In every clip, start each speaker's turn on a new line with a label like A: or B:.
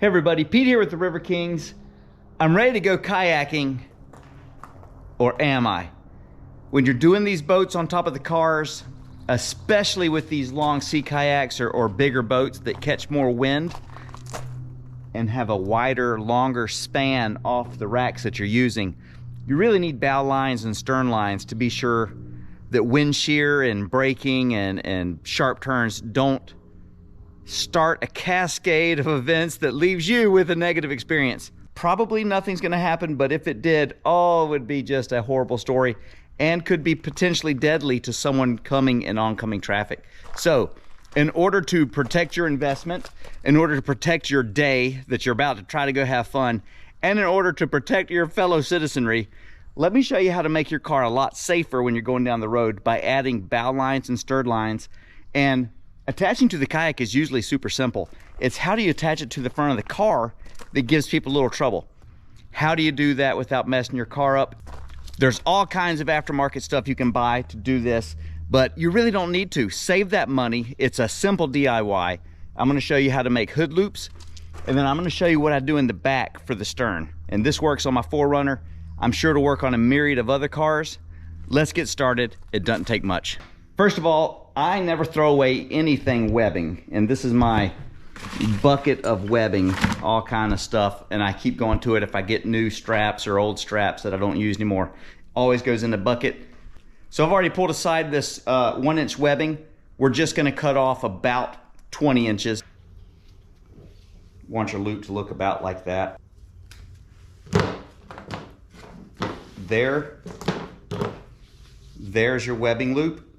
A: Hey everybody, Pete here with the River Kings. I'm ready to go kayaking, or am I? When you're doing these boats on top of the cars, especially with these long sea kayaks or bigger boats that catch more wind and have a wider, longer span off the racks that you're using, you really need bow lines and stern lines to be sure that wind shear and braking and sharp turns don't start a cascade of events that leaves you with a negative experience. Probably nothing's gonna happen, but if it did, oh, it would be just a horrible story and could be potentially deadly to someone coming in oncoming traffic. So, in order to protect your investment, in order to protect your day that you're about to try to go have fun, and in order to protect your fellow citizenry, let me show you how to make your car a lot safer when you're going down the road by adding bow lines and stern lines. And attaching to the kayak is usually super simple. It's how do you attach it to the front of the car that gives people a little trouble. How do you do that without messing your car up? There's all kinds of aftermarket stuff you can buy to do this, but you really don't need to. Save that money. It's a simple DIY. I'm gonna show you how to make hood loops, and then I'm gonna show you what I do in the back for the stern. And this works on my 4Runner. I'm sure to work on a myriad of other cars. Let's get started. It doesn't take much. First of all, I never throw away anything webbing, and this is my bucket of webbing, all kind of stuff, and I keep going to it if I get new straps or old straps that I don't use anymore. Always goes in the bucket. So I've already pulled aside this 1-inch webbing. We're just gonna cut off about 20 inches. Want your loop to look about like that. There's your webbing loop.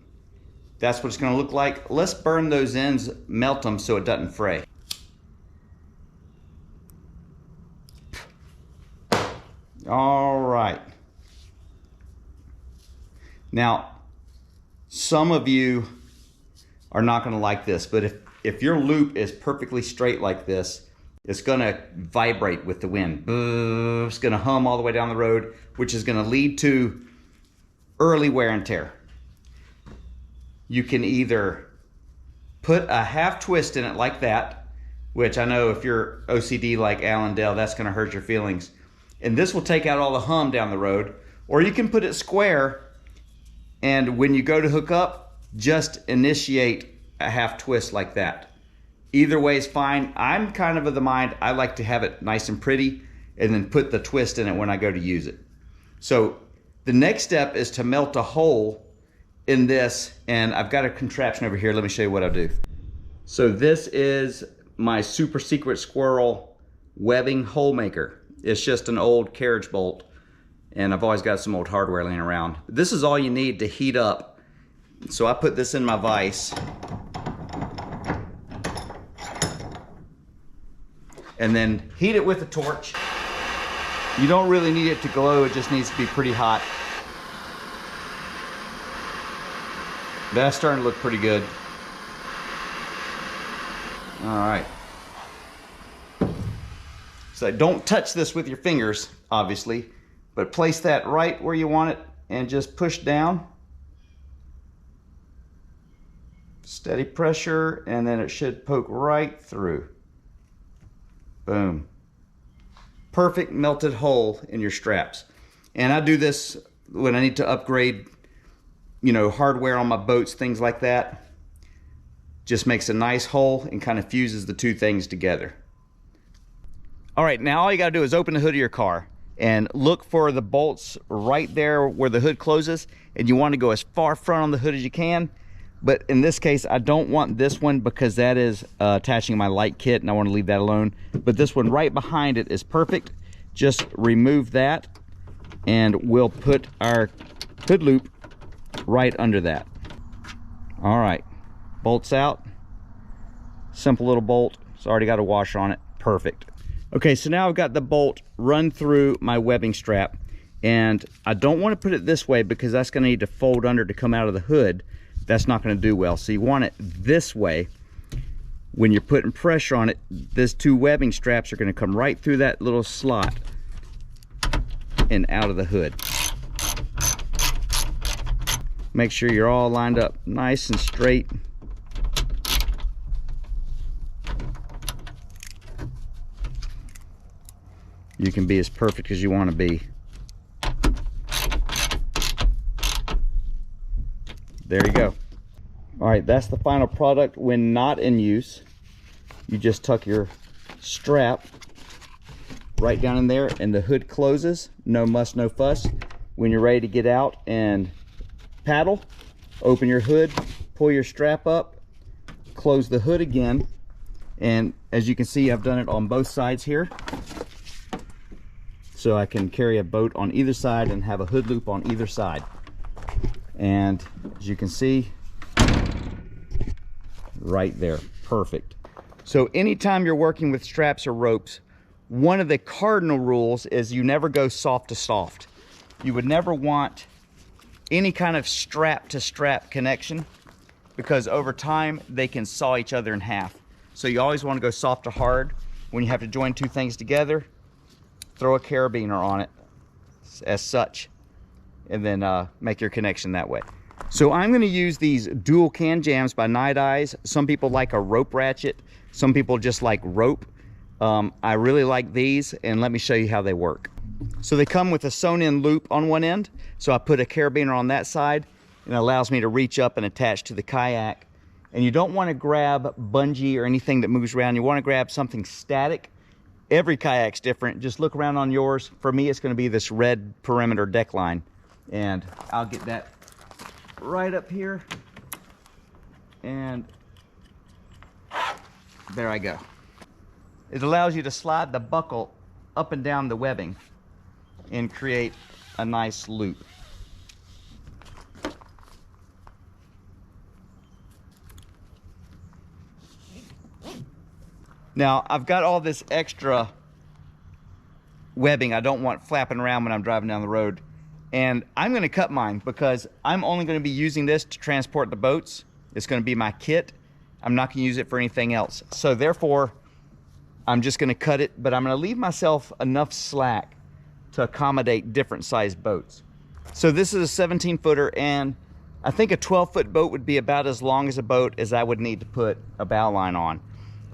A: That's what it's gonna look like. Let's burn those ends, melt them so it doesn't fray. All right. Now, some of you are not gonna like this, but if your loop is perfectly straight like this, it's gonna vibrate with the wind. It's gonna hum all the way down the road, which is gonna lead to early wear and tear. You can either put a half twist in it like that, which I know if you're OCD like Alan Dell, that's gonna hurt your feelings. And this will take out all the hum down the road. Or you can put it square, and when you go to hook up, just initiate a half twist like that. Either way is fine. I'm kind of the mind, I like to have it nice and pretty, and then put the twist in it when I go to use it. So the next step is to melt a hole in this, and I've got a contraption over here. Let me show you what I do. So this is my super secret squirrel webbing hole maker. It's just an old carriage bolt, and I've always got some old hardware laying around. This is all you need to heat up. So I put this in my vise, and then heat it with a torch. You don't really need it to glow, it just needs to be pretty hot. That's starting to look pretty good. All right. So don't touch this with your fingers, obviously, but place that right where you want it and just push down. Steady pressure, and then it should poke right through. Boom. Perfect melted hole in your straps. And I do this when I need to upgrade, you know, hardware on my boats, things like that. Just makes a nice hole and kind of fuses the two things together. All right, now all you gotta do is open the hood of your car and look for the bolts right there where the hood closes, and you want to go as far front on the hood as you can. But in this case, I don't want this one because that is attaching my light kit, and I want to leave that alone. But this one right behind it is perfect. Just remove that, and we'll put our hood loop right under that. All right, bolts out. Simple little bolt. It's already got a washer on it. Perfect. Okay, so now I've got the bolt run through my webbing strap, and I don't want to put it this way because that's going to need to fold under to come out of the hood. That's not going to do well. So you want it this way. When you're putting pressure on it, these two webbing straps are going to come right through that little slot and out of the hood. Make sure you're all lined up nice and straight. you can be as perfect as you want to be. There you go. All right, that's the final product when not in use. You just tuck your strap right down in there and the hood closes. No muss, no fuss. When you're ready to get out and paddle, open your hood, pull your strap up, close the hood again. And as you can see, I've done it on both sides here. So I can carry a boat on either side and have a hood loop on either side. And as you can see, right there, perfect. So anytime you're working with straps or ropes, one of the cardinal rules is you never go soft to soft. You would never want any kind of strap to strap connection, because over time they can saw each other in half. So you always want to go soft to hard. When you have to join two things together, throw a carabiner on it as such, and then make your connection that way. So I'm going to use these dual can jams by Night Eyes. Some people like a rope ratchet. Some people just like rope. I really like these, and let me show you how they work. So they come with a sewn-in loop on one end. So I put a carabiner on that side, and it allows me to reach up and attach to the kayak. And you don't want to grab bungee or anything that moves around. You want to grab something static. Every kayak's different. Just look around on yours. For me, it's going to be this red perimeter deck line. And I'll get that right up here. And there I go. It allows you to slide the buckle up and down the webbing and create a nice loop. Now, I've got all this extra webbing I don't want flapping around when I'm driving down the road. And I'm going to cut mine because I'm only going to be using this to transport the boats. It's going to be my kit. I'm not going to use it for anything else. So therefore, I'm just going to cut it, but I'm going to leave myself enough slack to accommodate different sized boats. So this is a 17-footer, and I think a 12-foot boat would be about as long as a boat as I would need to put a bow line on.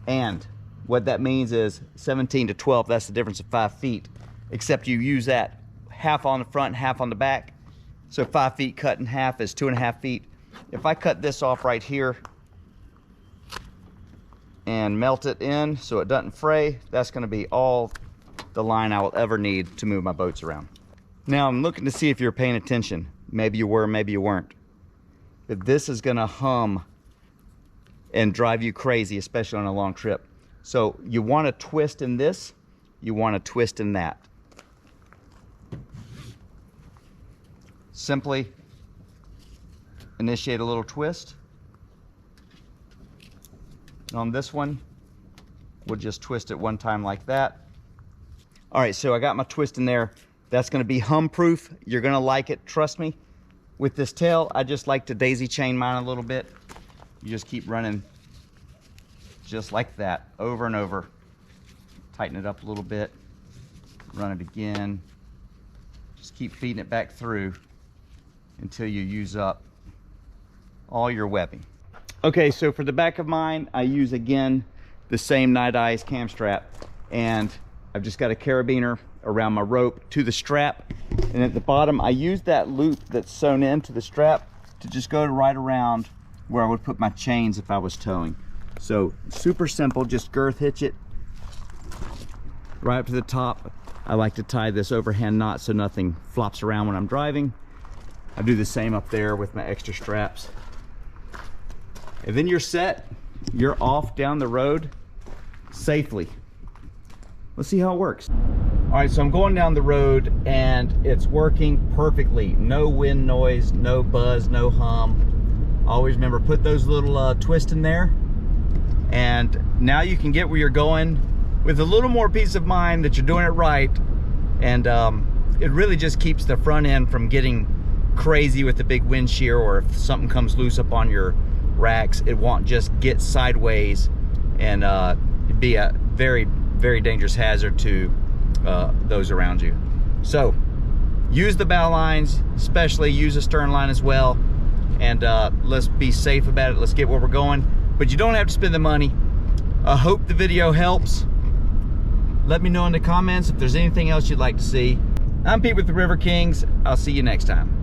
A: And what that means is 17 to 12, that's the difference of 5 feet, except you use that half on the front, half on the back. So 5 feet cut in half is 2.5 feet. If I cut this off right here and melt it in so it doesn't fray, that's going to be all the line I will ever need to move my boats around. Now I'm looking to see if you're paying attention. Maybe you were, maybe you weren't. But this is going to hum and drive you crazy, especially on a long trip. So you want to twist in this, you want to twist in that. Simply initiate a little twist. And on this one, we'll just twist it one time like that. All right, so I got my twist in there. That's going to be hum proof. You're going to like it, trust me. With this tail, I just like to daisy chain mine a little bit. You just keep running just like that, over and over. Tighten it up a little bit, run it again. Just keep feeding it back through until you use up all your webbing. Okay, so for the back of mine, I use again the same Night Eyes cam strap, and I've just got a carabiner around my rope to the strap, and at the bottom I use that loop that's sewn into the strap to just go right around where I would put my chains if I was towing. So super simple, just girth hitch it right up to the top. I like to tie this overhand knot so nothing flops around when I'm driving. I do the same up there with my extra straps. And then you're set. You're off down the road safely. Let's see how it works. All right, so I'm going down the road and it's working perfectly. No wind noise, no buzz, no hum. Always remember, put those little twists in there. And now you can get where you're going with a little more peace of mind that you're doing it right. And it really just keeps the front end from getting crazy with the big wind shear, or if something comes loose up on your racks, it won't just get sideways and be a very, very dangerous hazard to those around you. So use the bow lines, especially use a stern line as well, and let's be safe about it. Let's get where we're going, but you don't have to spend the money. I hope the video helps. Let me know in the comments if there's anything else you'd like to see. I'm Pete with the River Kings. I'll see you next time.